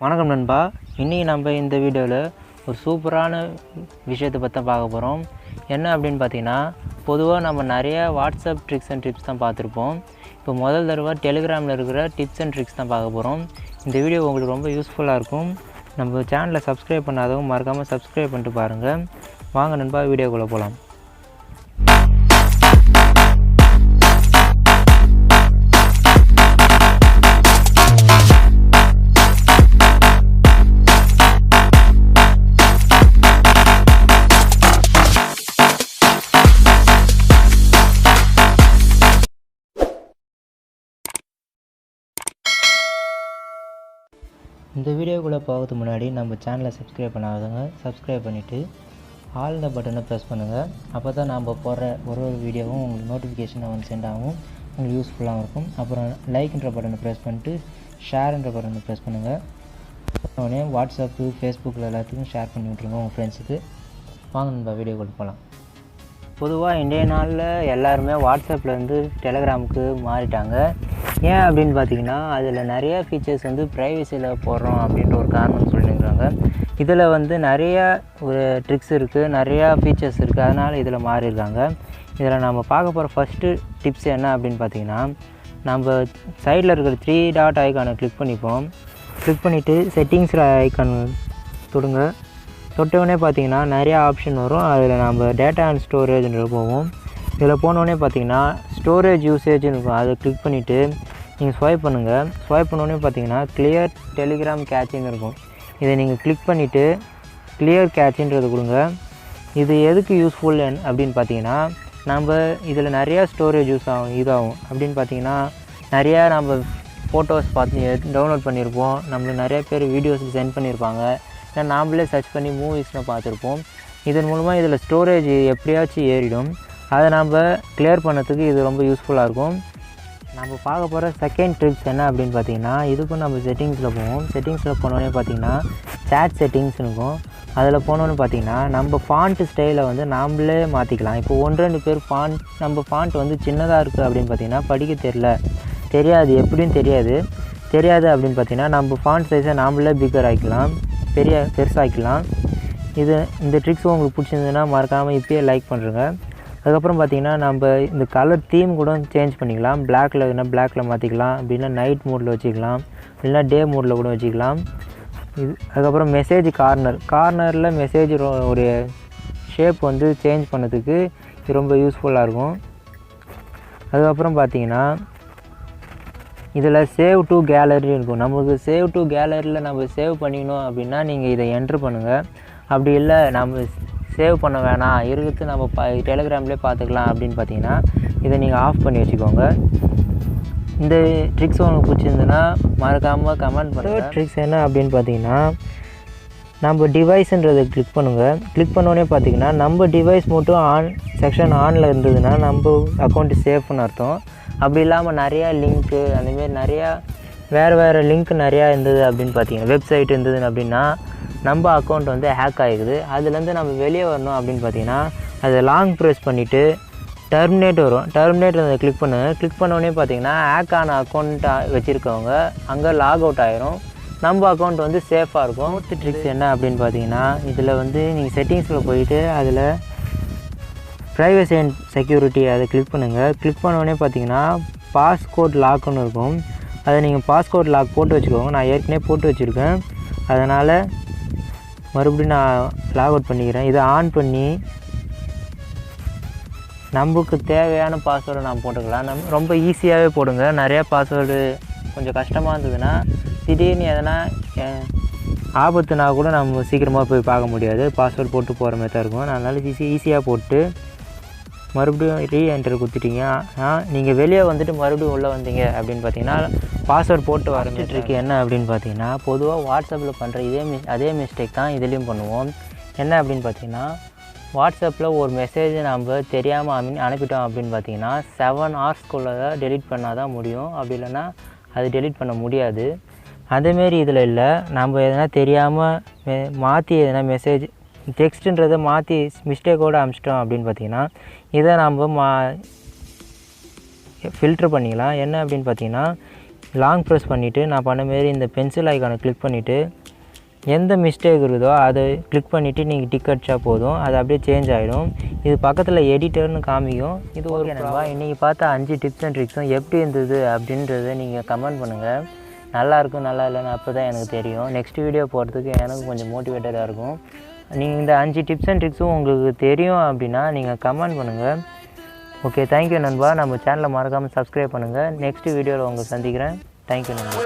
வணக்கம் நண்பா. இன்றைக்கி நம்ம இந்த வீடியோவில் ஒரு சூப்பரான விஷயத்தை பற்றி தான் பார்க்க போகிறோம். என்ன அப்படின்னு பார்த்தீங்கன்னா, பொதுவாக நம்ம நிறைய வாட்ஸ்அப் ட்ரிக்ஸ் அண்ட் டிப்ஸ் தான் பார்த்துருப்போம். இப்போ முதல் தடவை டெலிகிராமில் இருக்கிற டிப்ஸ் அண்ட் ட்ரிக்ஸ் தான் பார்க்க போகிறோம். இந்த வீடியோ உங்களுக்கு ரொம்ப யூஸ்ஃபுல்லாக இருக்கும். நம்ம சேனலை சப்ஸ்கிரைப் பண்ணாதவங்க மறக்காமல் சப்ஸ்கிரைப் பண்ணிட்டு பாருங்கள். வாங்க நண்பா, வீடியோக்குள்ளே போகலாம். இந்த வீடியோக்குள்ளே போகிறதுக்கு முன்னாடி நம்ம சேனலை சப்ஸ்கிரைப் பண்ணாதவங்க சப்ஸ்கிரைப் பண்ணிவிட்டு ஆல் பட்டனை ப்ரெஸ் பண்ணுங்கள். அப்போ தான் நம்ம போடுற ஒரு வீடியோவும் உங்களுக்கு நோட்டிஃபிகேஷனை வந்து சென்ட் ஆகும், உங்களுக்கு யூஸ்ஃபுல்லாகவும் இருக்கும். அப்புறம் லைக்ன்ற பட்டனை ப்ரெஸ் பண்ணிட்டு ஷேர்ன்ற பட்டனை ப்ரெஸ் பண்ணுங்கள். உடனே வாட்ஸ்அப்பு, ஃபேஸ்புக்கில் எல்லாத்துக்கும் ஷேர் பண்ணி விட்ருங்க உங்கள் ஃப்ரெண்ட்ஸுக்கு. வாங்க நம்ம வீடியோக்குள்ளே போகலாம். பொதுவாக இன்றைய நாளில் எல்லாருமே வாட்ஸ்அப்லேருந்து டெலிகிராமுக்கு மாறிட்டாங்க. ஏன் அப்படின்னு பார்த்தீங்கன்னா, அதில் நிறைய ஃபீச்சர்ஸ் வந்து ப்ரைவசியில் போடுறோம் அப்படின்ற ஒரு காரணம் சொல்லியிருக்காங்க. இதில் வந்து நிறையா ஒரு ட்ரிக்ஸ் இருக்குது, நிறையா ஃபீச்சர்ஸ் இருக்குது, அதனால் இதில் மாறியிருக்காங்க. இதில் நம்ம பார்க்க போகிற ஃபஸ்ட்டு டிப்ஸ் என்ன அப்படின்னு பார்த்தீங்கன்னா, நம்ம சைடில் இருக்கிற 3 டாட் ஐக்கானை கிளிக் பண்ணிப்போம். கிளிக் பண்ணிவிட்டு செட்டிங்ஸில் ஐக்கான் தொடுங்க. தொட்டவுடனே பார்த்தீங்கன்னா நிறையா ஆப்ஷன் வரும். அதில் நம்ம டேட்டா அண்ட் ஸ்டோரேஜ்ன்ற போவோம். இதில் போனோடனே பார்த்தீங்கன்னா ஸ்டோரேஜ் யூசேஜ்னு இருக்கும். அதை கிளிக் பண்ணிவிட்டு நீங்கள் ஸ்வைப் பண்ணுங்கள். ஸ்வைப் பண்ணோடனே பார்த்தீங்கன்னா கிளியர் டெலிகிராம் கேட்சின்னு இருக்கும். இதை நீங்கள் கிளிக் பண்ணிவிட்டு கிளியர் கேட்சின்றது கொடுங்க. இது எதுக்கு யூஸ்ஃபுல் அப்படின்னு பார்த்தீங்கன்னா, நம்ம இதில் நிறையா ஸ்டோரேஜ் இதாகும் அப்படின்னு பார்த்தீங்கன்னா, நிறையா நம்ம ஃபோட்டோஸ் பார்த்து டவுன்லோட் பண்ணியிருப்போம். நம்மளுக்கு நிறைய பேர் வீடியோஸ் சென்ட் பண்ணியிருப்பாங்க. இல்லை நாம்ளே சர்ச் பண்ணி மூவிஸ்லாம் பார்த்துருப்போம். இதன் மூலமாக இதில் ஸ்டோரேஜ் எப்படியாச்சும் ஏறிடும். அதை நம்ம கிளியர் பண்ணதுக்கு இது ரொம்ப யூஸ்ஃபுல்லாக இருக்கும். நம்ம பார்க்க போகிற செகண்ட் ட்ரிப்ஸ் என்ன அப்படின்னு பார்த்தீங்கன்னா, இதுக்கும் நம்ம செட்டிங்ஸில் போவோம். செட்டிங்ஸில் போனோடனே பார்த்தீங்கன்னா சேட் செட்டிங்ஸ் இருக்கும். அதில் போனோன்னு பார்த்தீங்கன்னா நம்ம ஃபாண்ட் ஸ்டைலை வந்து நாம்ளே மாற்றிக்கலாம். இப்போ 1-2 பேர் நம்ம ஃபாண்ட் வந்து சின்னதாக இருக்குது அப்படின்னு பார்த்தீங்கன்னா, படிக்க தெரியாது எப்படின்னு தெரியாது அப்படின்னு பார்த்தீங்கன்னா, நம்ம ஃபாண்ட் சைஸை நாம்ளே பிக்கர் ஆக்கிக்கலாம், பெருசாக்கிக்கலாம். இந்த ட்ரிக்ஸ் உங்களுக்கு பிடிச்சிருந்ததுன்னா மறக்காமல் இப்போயே லைக் பண்ணுறேங்க. அதுக்கப்புறம் பார்த்தீங்கன்னா, நம்ம இந்த கலர் தீம் கூட சேஞ்ச் பண்ணிக்கலாம். பிளாக்கில் இருந்தால் பிளாக்கில் மாற்றிக்கலாம், அப்படின்னா நைட் மோடில் வச்சுக்கலாம், இல்லைனா டே மோடில் கூட வச்சுக்கலாம். அதுக்கப்புறம் மெசேஜ் கார்னரில் மெசேஜ் ஒரு ஷேப் வந்து சேஞ்ச் பண்ணதுக்கு இது ரொம்ப யூஸ்ஃபுல்லாக இருக்கும். அதுக்கப்புறம் பார்த்தீங்கன்னா, இதில் சேவ் டு கேலரி இருக்கும். நமக்கு சேவ் டு கேலரியில் நம்ம சேவ் பண்ணிக்கணும் அப்படின்னா நீங்கள் இதை என்ட்ரு பண்ணுங்கள். அப்படி இல்லை நம்ம சேவ் பண்ண வேணாம், இருக்கிறது நம்ம டெலிகிராம்லேயே பார்த்துக்கலாம் அப்படின்னு பார்த்தீங்கன்னா, இதை நீங்கள் ஆஃப் பண்ணி வச்சுக்கோங்க. இந்த ட்ரிக்ஸ் உங்களுக்கு பிடிச்சிருந்துன்னா மறக்காமல் கமெண்ட் பண்ணுங்கள். ட்ரிக்ஸ் என்ன அப்படின்னு பார்த்தீங்கன்னா, நம்ம டிவைஸுன்றதை கிளிக் பண்ணுங்கள். கிளிக் பண்ணோடனே பார்த்தீங்கன்னா, நம்ம டிவைஸ் மட்டும் செக்ஷன் ஆனில் இருந்ததுன்னா நம்ம அக்கௌண்ட்டு சேஃப்னு அர்த்தம். அப்படி இல்லாமல் நிறையா லிங்க்கு அந்தமாரி நிறையா வேறு லிங்க் நிறையா இருந்தது அப்படின்னு பார்த்தீங்கன்னா, வெப்சைட் இருந்தது அப்படின்னா நம்ம அக்கௌண்ட் வந்து ஹேக் ஆகிக்குது. அதுலேருந்து நம்ம வெளியே வரணும் அப்படின்னு பார்த்தீங்கன்னா, அதை லாங் ப்ரெஸ் பண்ணிவிட்டு டெர்மினேட் வரும். டெர்மினேட் அதை கிளிக் பண்ணுங்கள். கிளிக் பண்ணோடனே பார்த்தீங்கன்னா ஹேக் ஆன அக்கௌண்ட்டாக வச்சுருக்கவங்க அங்கே லாக் அவுட் ஆகிரும். நம்ம அக்கௌண்ட் வந்து சேஃபாக இருக்கும். ஃபோர்த்து ட்ரிக்ஸ் என்ன அப்படின்னு பார்த்தீங்கன்னா, இதில் வந்து நீங்கள் செட்டிங்ஸில் போயிட்டு அதில் ப்ரைவசி அண்ட் செக்யூரிட்டி அதை கிளிக் பண்ணுங்கள். கிளிக் பண்ணோடனே பார்த்தீங்கன்னா பாஸ்கோட் லாக்குன்னு இருக்கும். அதை நீங்கள் பாஸ்கோட் லாக் போட்டு வச்சுக்கோங்க. நான் ஏற்கனவே போட்டு வச்சுருக்கேன், அதனால் மறுபடியும் நான் லாக் அவுட் பண்ணிக்கிறேன். இதை ஆன் பண்ணி நமக்கு தேவையான பாஸ்வேர்டை நான் போட்டுக்கலாம். ரொம்ப ஈஸியாகவே போடுங்க. நிறையா பாஸ்வேர்டு கொஞ்சம் கஷ்டமாக இருந்ததுன்னா திடீர்னு எதனா ஆபத்துனா கூட நம்ம சீக்கிரமாக போய் பார்க்க முடியாது. பாஸ்வேர்டு போட்டு போகிற மாதிரி தான் இருக்கும். அதனால் ஈஸியாக போட்டு மறுபடியும் ரீஎன்டர் கொடுத்துட்டீங்க. நீங்கள் வெளியே வந்துட்டு மறுபடியும் உள்ளே வந்தீங்க அப்படின்னு பார்த்தீங்கன்னா பாஸ்வேர்டு போட்டு வர ட்ரிக் என்ன அப்படின்னு பார்த்தீங்கன்னா, பொதுவாக வாட்ஸ்அப்பில் பண்ணுற அதே மிஸ்டேக் தான் இதுலேயும் பண்ணுவோம். என்ன அப்படின்னு பார்த்தீங்கன்னா, வாட்ஸ்அப்பில் ஒரு மெசேஜ் நம்ம தெரியாமல் அனுப்பிட்டோம் அப்படின்னு பார்த்தீங்கன்னா 7 ஹவர்ஸ்க்குள்ளே தான் டெலிட் பண்ணால் தான் முடியும். அப்படி இல்லைன்னா அது டெலிட் பண்ண முடியாது. அதேமாரி இதில் இல்லை, நம்ம எதனா தெரியாமல் மாற்றி எதனா மெசேஜ் டெக்ஸ்ட்டுன்றதை மாற்றி மிஸ்டேக்கோடு அனுப்பிச்சிட்டோம் அப்படின்னு பார்த்தீங்கன்னா, இதை நம்ம ஃபில்ட்ரு பண்ணிக்கலாம். என்ன அப்படின்னு பார்த்தீங்கன்னா, லாங் ப்ரெஸ் பண்ணிவிட்டு நான் பண்ண மாரி இந்த பென்சில் ஐக்கானை கிளிக் பண்ணிவிட்டு எந்த மிஸ்டேக் இருக்குதோ அதை கிளிக் பண்ணிவிட்டு நீங்கள் டிக் அடித்தா போதும், அது அப்படியே சேஞ்ச் ஆகிடும். இது பக்கத்தில் எடிட்டர்னு காமிக்கும். இது ஓகே நண்பா, இன்றைக்கி பார்த்தா 5 டிப்ஸ் அண்ட் ட்ரிக்ஸும் எப்படி இருந்தது அப்படின்றத நீங்கள் கமெண்ட் பண்ணுங்கள். நல்லாயிருக்கும் நல்லா இல்லைன்னு அப்போ தான் எனக்கு தெரியும். நெக்ஸ்ட் வீடியோ போகிறதுக்கு எனக்கு கொஞ்சம் மோட்டிவேட்டடாக இருக்கும். நீங்கள் இந்த 5 டிப்ஸ் அண்ட் ட்ரிக்ஸும் உங்களுக்கு தெரியும் அப்படின்னா நீங்கள் கமெண்ட் பண்ணுங்கள். ஓகே, தேங்க்யூ நண்பா. நம்ம சேனலை மறக்காமல் சப்ஸ்கிரைப் பண்ணுங்கள். நெக்ஸ்ட் வீடியோவில் உங்களை சந்திக்கிறேன். தேங்க்யூ நண்பா.